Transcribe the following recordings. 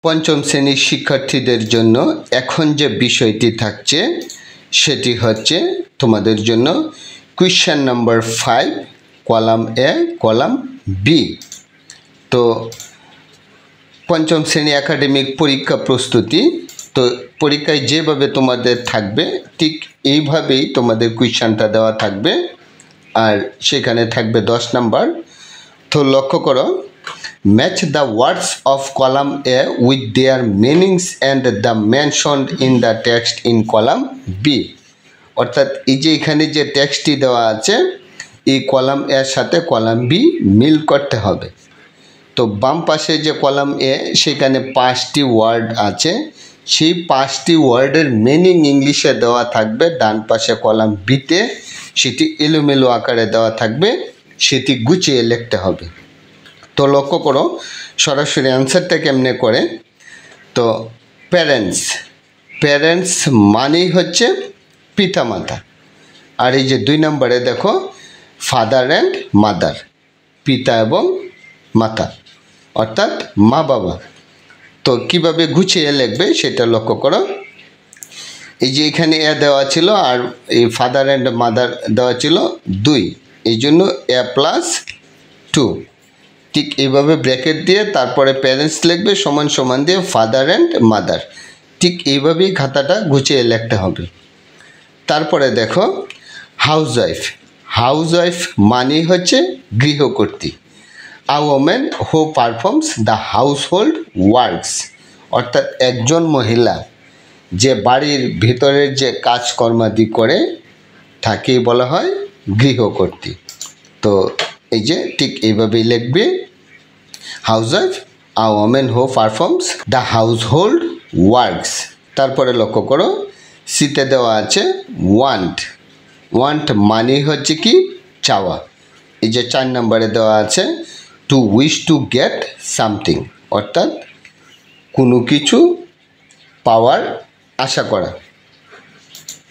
পঞ্চম শ্রেণীর শিক্ষার্থীদের জন্য এখন যে বিষয়টি থাকছে সেটি হচ্ছে তোমাদের জন্য question number 5 column A column B. তো পঞ্চম শ্রেণী একাডেমিক পরীক্ষা প্রস্তুতি, তো পরীক্ষায় যেভাবে তোমাদের থাকবে ঠিক এইভাবেই তোমাদের কোয়েশ্চেনটা দেওয়া থাকবে, আর সেখানে থাকবে 10 নাম্বার। তো লক্ষ্য করো, match the words of column A with their meanings and the mentioned in the text in column B. অর্থাৎ এই যে এখানে যে টেক্সটটি দেওয়া আছে এই কলাম এর সাথে কলাম বি মিল করতে হবে। তো বাম পাশে যে কলাম এ সেখানে 5টি ওয়ার্ড আছে, সেই 5টি ওয়ার্ডের মিনিং ইংলিশে দেওয়া থাকবে। ডান পাশে কলাম বিতে সেটি এলোমেলো আকারে দেওয়া থাকবে, সেটি গুছিয়ে লিখতে হবে। তো লক্ষ্য করো সরাসরি অ্যান্সারটা কেমনে করে। তো প্যারেন্টস, প্যারেন্টস মানেই হচ্ছে পিতামাতা। আর এই যে 2 নম্বরে দেখো ফাদার অ্যান্ড মাদার, পিতা এবং মাতা অর্থাৎ মা বাবা। তো কিভাবে গুছিয়ে লিখবে সেটা লক্ষ্য করো। এই যে এখানে এ দেওয়া ছিল আর এই ফাদার অ্যান্ড মাদার দেওয়া ছিল 2, এই জন্য a+2। ঠিক এইভাবে ব্র্যাকেট দিয়ে তারপরে প্যারেন্টস লিখবে সমান সমান দিয়ে ফাদার অ্যান্ড মাদার। ঠিক এইভাবেই খাতাটা গুছিয়ে লিখতে হবে। তারপরে দেখো হাউসওয়াইফ, হাউসওয়াইফ মানেই হচ্ছে গৃহকর্ত্রী। A woman who performs the household works, অর্থাৎ একজন মহিলা যে বাড়ির ভিতরের যে কাজকর্মাদি করে তাকেই বলা হয় গৃহকর্ত্রী। তো এই যে ঠিক এইভাবেই লিখবে housewife, a woman who performs the household works. তারপরে লক্ষ্য করো সিতে দেওয়া আছে ওয়ান্ট, ওয়ান্ট মানে হচ্ছে কি চাওয়া। এই যে 4 নম্বরে দেওয়া আছে two wish to get something, অর্থাৎ কোনো কিছু পাওয়ার আশা করা।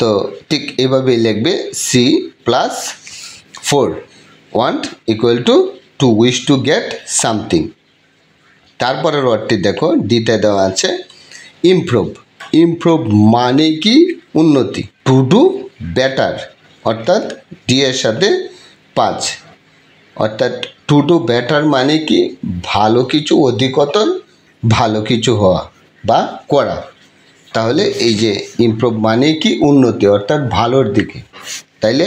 তো ঠিক এভাবেই লিখবে C+4, want equal to wish to get something. তারপরের ওয়ার্ডটি দেখো ডিতে দেওয়া আছে ইমপ্রুভ, ইমপ্রুভ মানে কি উন্নতি। টু ডু বেটার, অর্থাৎ ডি এর সাথে 5, অর্থাৎ টু ডু বেটার মানে কি ভালো কিছু, অধিকতর ভালো কিছু হওয়া বা করা। তাহলে এই যে ইমপ্রুভ মানে কি উন্নতি অর্থাৎ ভালোর দিকে, তাইলে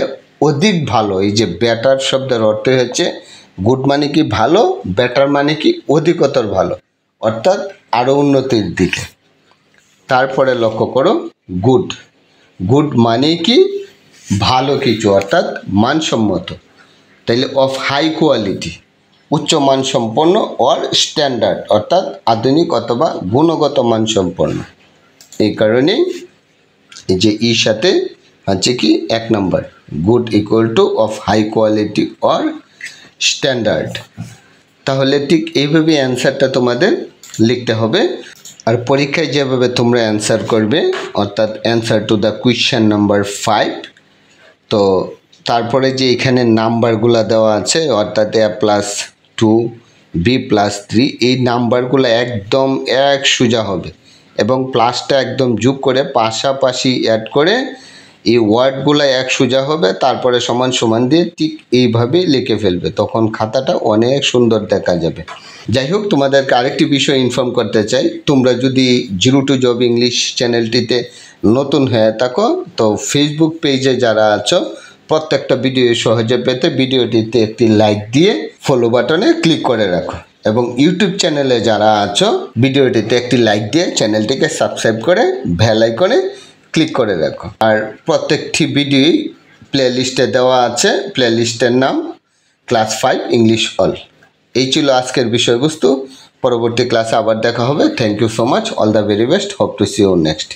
অধিক ভালো। এই যে বেটার শব্দের অর্থ হচ্ছে গুড মানে কি ভালো, বেটার মানে কি অধিকতর ভালো, অর্থাৎ আরও উন্নতির দিকে। তারপরে লক্ষ্য করো গুড, গুড মানে কি ভালো কিছু অর্থাৎ মানসম্মত। তাইলে অফ হাই কোয়ালিটি উচ্চ মানসম্পন্ন, অর স্ট্যান্ডার্ড অর্থাৎ আধুনিক অথবা গুণগত মানসম্পন্ন। এই কারণেই এই যে ইর সাথে হচ্ছে কি 1 নম্বর good equal to of high quality or standard. তাহলে ঠিক এইভাবে অ্যান্সারটা তোমাদের লিখতে হবে। আর পরীক্ষায় যেভাবে তোমরা অ্যান্সার করবে অর্থাৎ answer to the question number 5। তো তারপরে যে এখানে নাম্বারগুলো দেওয়া আছে অর্থাৎ A+2 B+3, এই নাম্বারগুলো একদম এক সোজা হবে এবং প্লাসটা একদম যোগ করে পাশাপাশি অ্যাড করে এই ওয়ার্ডগুলো এক সোজা হবে, তারপরে সমান সমান দিয়ে ঠিক এইভাবেই লিখে ফেলবে, তখন খাতাটা অনেক সুন্দর দেখা যাবে। যাই হোক, তোমাদেরকে আরেকটি বিষয় ইনফর্ম করতে চাই, তোমরা যদি জিরো টু জব ইংলিশ চ্যানেলটিতে নতুন হয়ে থাকো তো ফেসবুক পেজে যারা আছো প্রত্যেকটা ভিডিও সহজে পেতে ভিডিওটিতে একটি লাইক দিয়ে ফলো বাটনে ক্লিক করে রাখো, এবং ইউটিউব চ্যানেলে যারা আছো ভিডিওটিতে একটি লাইক দিয়ে চ্যানেলটিকে সাবস্ক্রাইব করে বেল আইকনে ক্লিক করে রাখো। আর প্রত্যেকটি ভিডিওই প্লেলিস্টে দেওয়া আছে, প্লেলিস্টের নাম ক্লাস 5 ইংলিশ অল। এই ছিল আজকের বিষয়বস্তু। পরবর্তী ক্লাসে আবার দেখা হবে। Thank you so much, all the very best, hope to see you next.